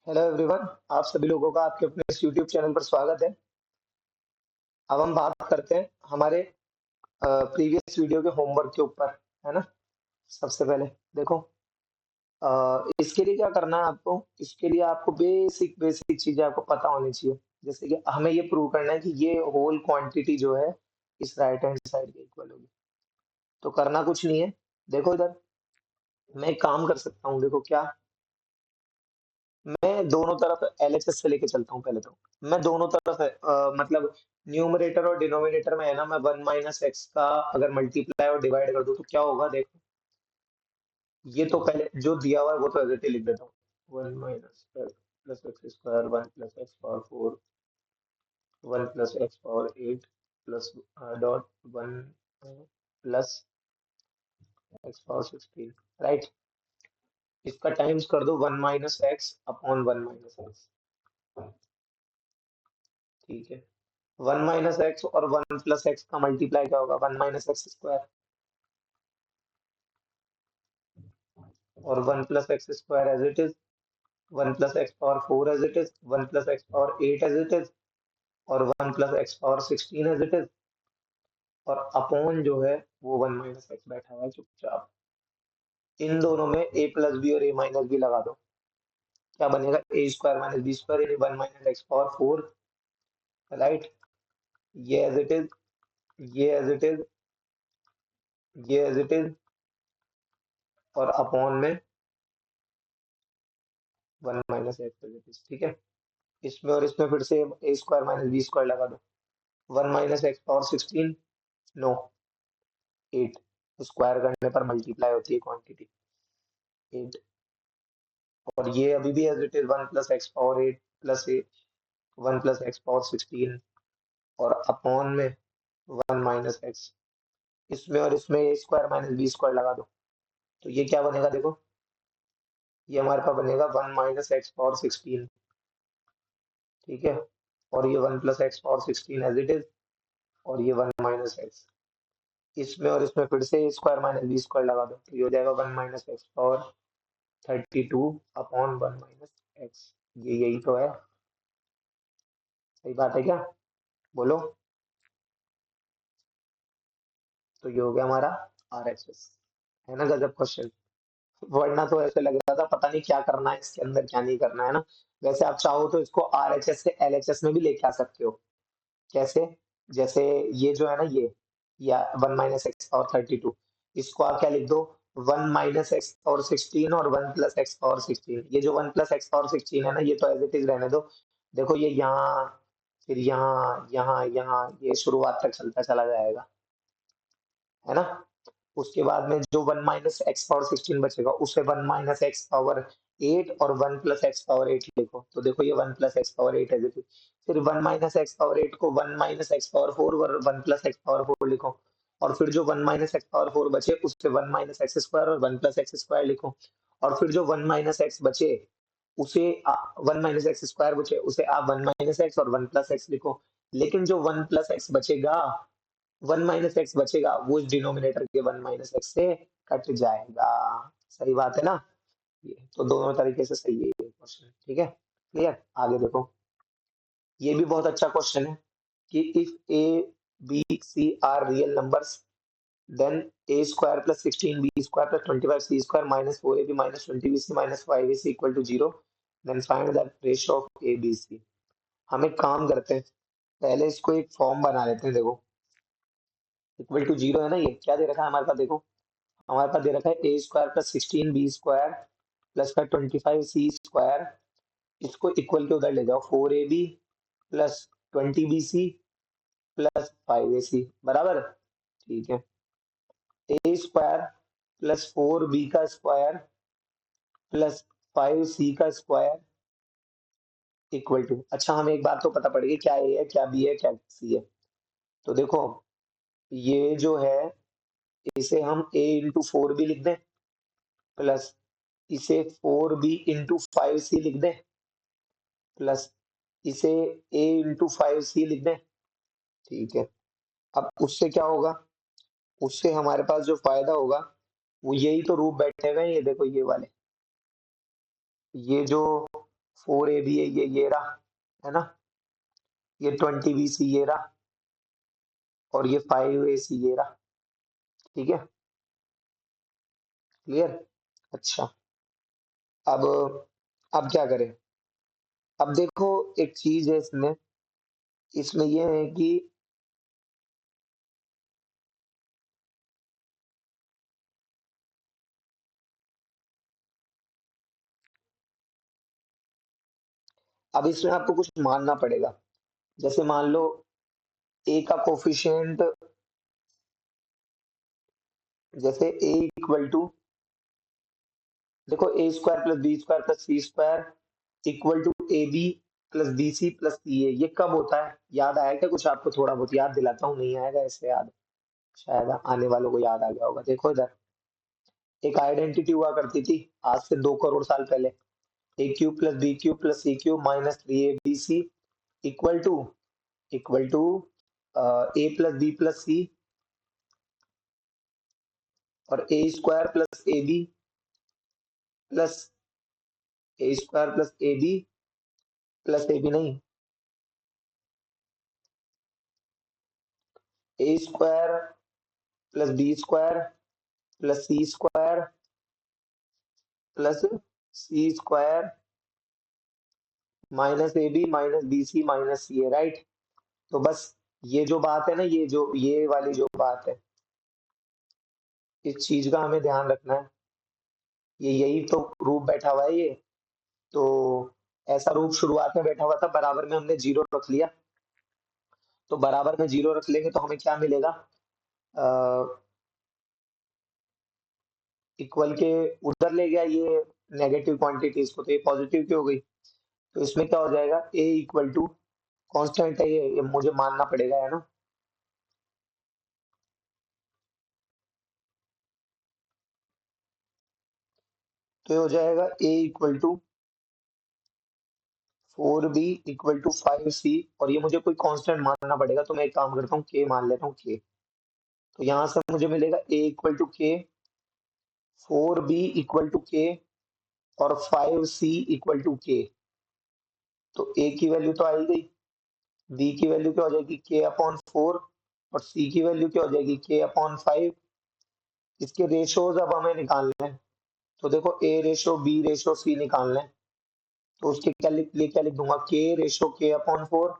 Hello everyone. आप सभी लोगों का आपके अपने इस यूट्यूब चैनल पर स्वागत है। अब हम बात करते हैं हमारे प्रीवियस वीडियो के होमवर्क के ऊपर, है ना। सबसे पहले देखो, इसके लिए क्या करना है आपको। इसके लिए आपको बेसिक बेसिक चीजें आपको पता होनी चाहिए। जैसे कि हमें ये प्रूव करना है कि ये होल क्वांटिटी जो है इस राइट हैंड साइड के इक्वल होगी। तो करना कुछ नहीं है। देखो इधर, मैं एक काम कर सकता हूँ। देखो क्या, मैं दोनों तरफ एलएचएस से लेके चलता हूँ। पहले तो मैं दोनों तरफ मतलब न्यूमरेटर और डिनोमिनेटर में है ना, मैं वन माइनस एक्स का अगर मल्टीप्लाई और डिवाइड कर दूं तो क्या होगा देखो। ये तो पहले जो दिया हुआ है वो तो एज इट इज लिख देता हूँ। One minus x plus x square one plus x power four one plus x power eight plus dot one plus x power sixteen. Right. इसका टाइम्स कर दो one minus x upon one minus x. ठीक है। One minus x और one plus x का multiply क्या होगा, one minus x square. और one plus x square as it is, one plus x power four as it is, one plus x power eight as it is, और one plus x power sixteen as it is. और upon जो है वो one minus x बैठा हुआ है चुपचाप। इन दोनों में ए प्लस बी और ए माइनस बी लगा दो। क्या बनेगा, a square minus b square यानी one minus x power four. Right. ये एज इट इज, ये एज इट इज, ये एज इट इज, और अपॉन में one minus x as it is. ठीक है। इसमें और इसमें फिर से a square minus b square लगा दो। One minus x power sixteen, no, eight. Square करने पर मल्टीप्लाई होती है क्वांटिटी, एट। और ये अभी भी as it is one plus x power eight plus a, one plus x power sixteen, और अपॉन में वन माइनस एक्स। इसमें और इसमें a square minus b square लगा दो। तो ये क्या बनेगा देखो, ये हमारे पास बनेगा one minus x power sixteen. ठीक है। और ये one plus x power sixteen as it is, और ये वन माइनस एक्स। इसमें और इसमें फिर से स्क्वायर माइनस बी स्क्वायर लगा दो, तो ये हो जाएगा one minus x power thirty two upon one minus x. ये यही तो है। सही बात है क्या, बोलो। तो ये हो गया हमारा आर एच एस। है ना गजब क्वेश्चन। वरना तो ऐसे लग रहा था पता नहीं क्या करना है इसके अंदर, क्या नहीं करना है ना। वैसे आप चाहो तो इसको आर एच एस से एल एच एस में भी लेके आ सकते हो। कैसे, जैसे ये जो है ना, ये या वन माइनस एक्स और थर्टी टू, इसको आप क्या लिख दो, वन माइनस एक्स और सिक्सटीन और वन प्लस एक्स और सिक्सटीन। ये जो वन प्लस एक्स और सिक्सटीन है ना, ये तो एज इट इज रहने दो। देखो ये यहाँ, फिर यहाँ, यहाँ, यहाँ, ये शुरुआत तक चलता चला जाएगा, है ना। उसके बाद में जो one minus x power sixteen बचेगा उसे one minus x power eight और one plus x power eight लिखो। तो देखो ये one plus x power eight है। फिर one minus x power eight को one minus x power four और one plus x power four लिखो। और फिर जो one minus x power four बचे उससे वन माइनस एक्स स्क्वायर और वन प्लस एक्स स्क्वायर लिखो। और फिर जो वन माइनस एक्स बचे उसे, वन माइनस एक्स स्क्वायर बचे उसे आप वन माइनस एक्स और वन प्लस एक्स लिखो। लेकिन जो वन प्लस एक्स बचेगा, वन माइनस एक्स बचेगा, वो इस डिनोमिनेटर के वन माइनस एक्स से कट जाएगा। सही बात है ना। ये तो दोनों तरीके से सही है ये क्वेश्चन। ठीक है, क्लियर। आगे देखो, ये भी बहुत अच्छा क्वेश्चन है कि if a b c are real numbers then a square plus sixteen b square plus twenty five c square minus four a b minus twenty b c minus five a c equal to zero, then find the ratio of a b c. हम एक काम करते हैं, पहले इसको एक form बना लेते हैं। देखो इक्वल टू जीरो है ना, ये क्या दे रखा है हमारे पास देखो, हमारे पास दे रखा है a square plus sixteen b square plus का ट्वेंटी फाइव सी स्क्वायर। इसको इक्वल के उधर ले जाओ, four a b plus twenty b c plus five a c बराबर। ठीक है। A square plus four b का स्क्वायर प्लस फाइव सी का स्क्वायर इक्वल टू, अच्छा हमें एक बात तो पता पड़ गई, क्या ए है क्या बी है क्या सी है। तो देखो ये जो है, इसे हम ए इंटू फोर भी लिख दें, प्लस इसे four b into five c लिख दें, प्लस इसे ए इंटू फाइव सी लिख दें। ठीक है। अब उससे क्या होगा, उससे हमारे पास जो फायदा होगा वो यही तो रूप बैठे हुए हैं, ये देखो ये वाले, ये जो 4AB है ये रहा, है ना, ये 20BC ये रहा, और ये 5AC ये रहा। ठीक है, क्लियर। अच्छा, अब अब क्या करें। अब देखो, एक चीज है इसमें, इसमें ये है कि अब इसमें आपको कुछ मानना पड़ेगा। जैसे मान लो ए का कोफिशिएंट, जैसे ए इक्वल टू, देखो a square plus b square plus c square equal to a b plus b c plus c a, ये कब होता है, याद आया क्या कुछ आपको? थोड़ा बहुत याद दिलाता हूँ, नहीं आएगा ऐसे याद, शायद आने वालों को याद आ गया होगा। देखो इधर एक आइडेंटिटी हुआ करती थी आज से 2 करोड़ साल पहले, a cube plus b cube plus c cube minus 3ABC equal to, equal to a plus b plus c और a square plus a b plus a square plus a b plus a b नहीं, a square plus b square plus c square plus c square minus a b minus b c minus c a, right. तो बस ये जो बात है ना, ये जो ये वाली जो बात है, इस चीज का हमें ध्यान रखना है। ये यही तो रूप बैठा हुआ है ये। तो ऐसा रूप शुरुआत में बैठा हुआ था, बराबर में हमने जीरो रख लिया, तो बराबर में जीरो रख लेंगे तो हमें क्या मिलेगा, इक्वल के उधर ले गया ये नेगेटिव क्वांटिटीज को, तो ये पॉजिटिव की हो गई। तो इसमें क्या हो जाएगा, ए इक्वल टू कांस्टेंट है ये मुझे मानना पड़ेगा, है ना। तो ये हो जाएगा a equal to 4B equal to 5C, और ये मुझे कोई कांस्टेंट मानना पड़ेगा, तो मैं एक काम करता हूँ के मान लेता हूँ के। तो यहाँ से मुझे मिलेगा ए इक्वल टू के, 4B इक्वल टू के और 5C इक्वल टू के। तो ए की वैल्यू तो आ ही गई, बी की वैल्यू क्या हो जाएगी के अपॉन 4, और सी की वैल्यू क्या हो जाएगी के अपॉन 5। इसके रेशोज अब हमें निकालने हैं। तो देखो ए रेशो बी रेशो सी निकालना है, तो उसके लिए क्या लिख दूंगा, के रेशो के अपॉन 4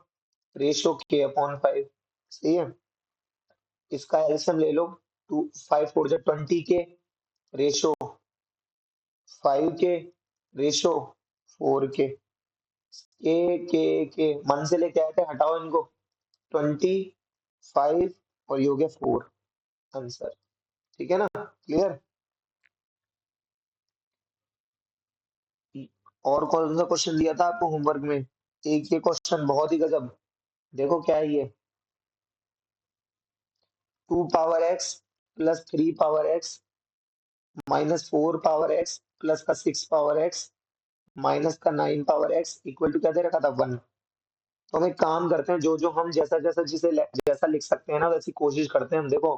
रेशो के अपॉन 5। सही है, इसका एलसीएम ले लो, 5 4 जा 20 के रेशो 5 के रेशो 4 के मन से लेके आए थे, हटाओ इनको, 25 और ये हो गया 4 आंसर। ठीक है ना, क्लियर। और कौन सा क्वेश्चन दिया था आपको होमवर्क में, एक ये क्वेश्चन बहुत ही गजब, देखो क्या है ये, 2 power x plus 3 power x minus 4 power x plus का 6 पावर x माइनस का 9 पावर x इक्वल टू क्या दे रखा था 1। तो हम एक काम करते हैं, जो जो हम जैसा जैसा जैसा लिख सकते हैं ना, वैसी कोशिश करते हैं हम। देखो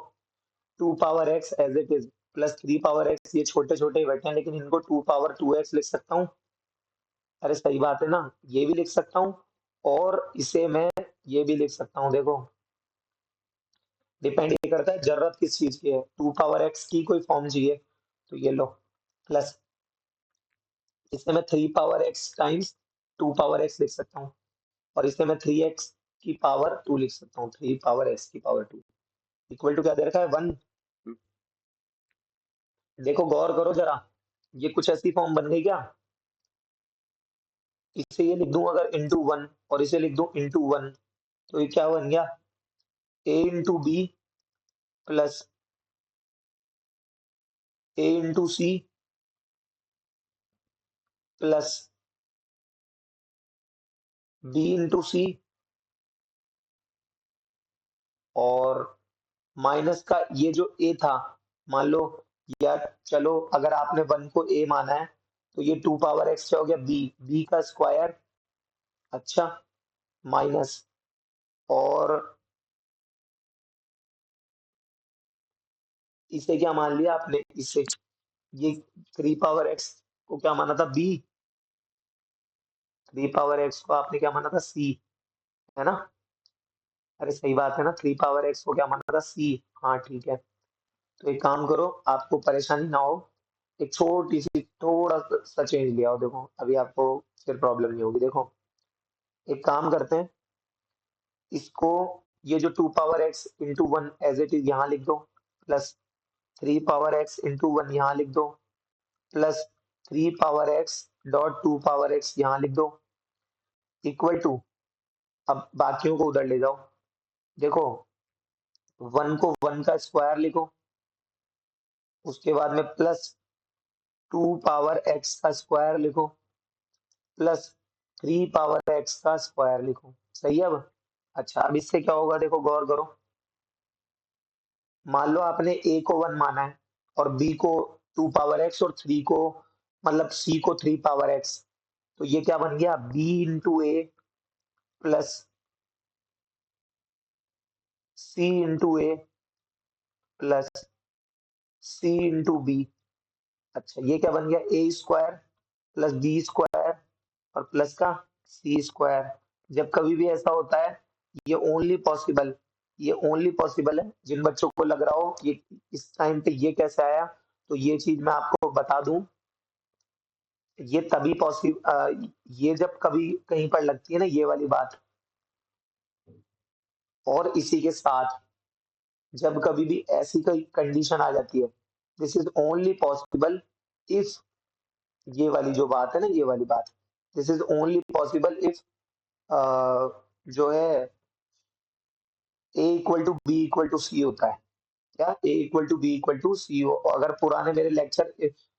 2 power x as it is plus 3 power x, ये छोटे छोटे ही बैठे हैं, लेकिन इनको 2 पावर 2x लिख सकता हूँ। अरे सही बात है ना, ये भी लिख सकता हूँ, और इसे मैं ये भी लिख सकता हूँ। देखो डिपेंड ये करता है जरूरत किस चीज की है, 2 पावर x की कोई फॉर्म चाहिए, तो ये लो प्लस, इसे मैं 3 power x times 2 power x लिख सकता हूँ, और इसे मैं 3x की पावर 2 लिख सकता हूँ, 3 पावर x की पावर 2 इक्वल टू क्या दे रखा है 1। देखो गौर करो जरा, ये कुछ ऐसी फॉर्म बन गई क्या, इसे ये लिख दूं अगर इंटू 1, और इसे लिख दूं इंटू 1, तो ये क्या बन गया, a into b plus a into c plus b into c, और माइनस का ये जो ए था, मान लो, या चलो अगर आपने 1 को ए माना है, तो ये 2 पावर x क्या हो गया बी का स्क्वायर, अच्छा, माइनस, और इसे क्या मान लिया आपने, इसे ये 3 पावर x को क्या माना था बी, 3 पावर x को आपने क्या माना था, c, है ना? अरे सही बात है ना, 3 पावर x को क्या माना था, c। हाँ ठीक है। तो एक काम करो, आपको परेशानी ना हो, एक छोटी सी थोड़ा सा चेंज ले आओ, देखो अभी आपको फिर प्रॉब्लम नहीं होगी। देखो एक काम करते हैं, इसको, ये जो 2 power x into 1 as it is यहाँ लिख दो, प्लस 3 पावर x into 1 यहाँ लिख दो, plus 3 power x.2 power x यहाँ लिख दो, इक्वल टू, अब बाकियों को उधर ले जाओ। देखो 1 को 1 का स्क्वायर लिखो, उसके बाद में प्लस 2 पावर x का स्क्वायर लिखो, प्लस 3 पावर x का स्क्वायर लिखो। सही है अब? अच्छा अब इससे क्या होगा, देखो गौर करो, मान लो आपने a को 1 माना है और b को 2 पावर x और 3 को, मतलब c को 3 पावर x, तो ये क्या बन गया, b/a plus c/a plus c/b। अच्छा ये क्या बन गया, a² प्लस b² और प्लस का c²। जब कभी भी ऐसा होता है, ये ओनली पॉसिबल, ये ओनली पॉसिबल है जिन बच्चों को लग रहा हो ये इस टाइम पे ये कैसे आया, तो ये चीज मैं आपको बता दूं, ये तभी पॉसिबल, ये जब कभी कहीं पर लगती है ना ये वाली बात, और इसी के साथ जब कभी भी ऐसी कोई कंडीशन आ जाती है, this is only possible if, ये वाली जो बात है ना, ये वाली बात, this is only possible if जो है a=b=c होता है। क्या a=b=c हो? और अगर पुराने मेरे लेक्चर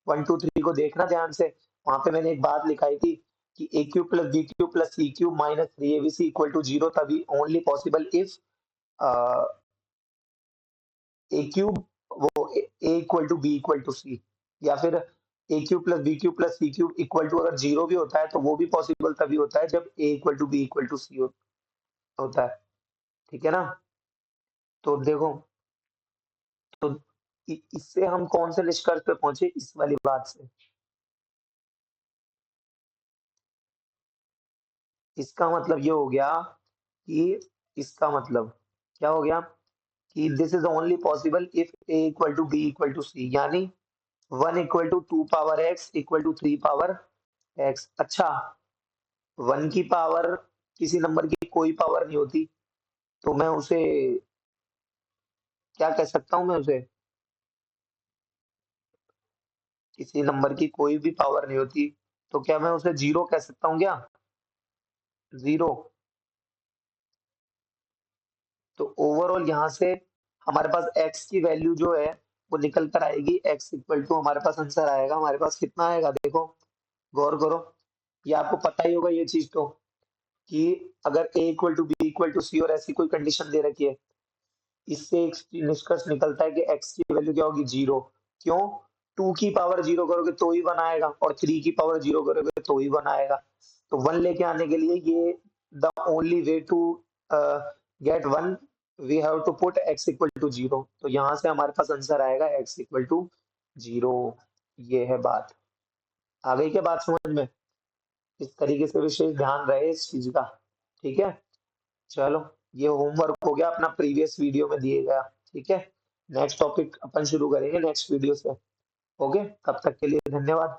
1 2 3 को देखना ध्यान से, वहां पे मैंने एक बात लिखाई थी कि a³ + b³ + c³ - 3abc = 0, तभी ओनली पॉसिबल इफ a³ वो a=b=c, या फिर a³ + b³ + c³ अगर 0 भी होता है तो वो भी पॉसिबल तभी होता है जब a=b=c होता है। ठीक है ना? तो देखो, तो इससे हम कौन से निष्कर्ष पे पहुंचे, इस वाली बात से, इसका मतलब ये हो गया कि, इसका मतलब क्या हो गया कि this is only possible if a=b=c, यानी 1=2 पावर x=3 पावर x। अच्छा 1 की पावर, किसी नंबर की कोई पावर नहीं होती, तो मैं उसे क्या कह सकता हूँ, मैं उसे, किसी नंबर की कोई भी पावर नहीं होती, तो क्या मैं उसे जीरो कह सकता हूँ क्या, जीरो? तो ओवरऑल यहाँ से हमारे पास x की वैल्यू जो है वो निकल कर आएगी, x=, हमारे पास आंसर आएगा, हमारे पास कितना आएगा, देखो गौर करो, ये आपको पता ही होगा ये चीज तो, कि अगर a=b=c और ऐसी कोई कंडीशन दे रखी है, इससे एक निष्कर्ष निकलता है कि x की वैल्यू क्या होगी, जीरो। क्यों? 2 की पावर जीरो करोगे तो ही 1 आएगा, और 3 की पावर जीरो करोगे तो ही 1 आएगा। तो 1 लेके आने के लिए ये the only way to get 1, we have to put x=0। तो यहाँ से हमारे पास आंसर आएगा x=0। ये है बात। आ गई क्या बात समझ में? इस तरीके से विशेष ध्यान रहे इस चीज का। ठीक है, चलो ये होमवर्क हो गया अपना, प्रीवियस वीडियो में दिए गया। ठीक है, नेक्स्ट टॉपिक अपन शुरू करेंगे नेक्स्ट वीडियो से। ओके, तब तक के लिए धन्यवाद।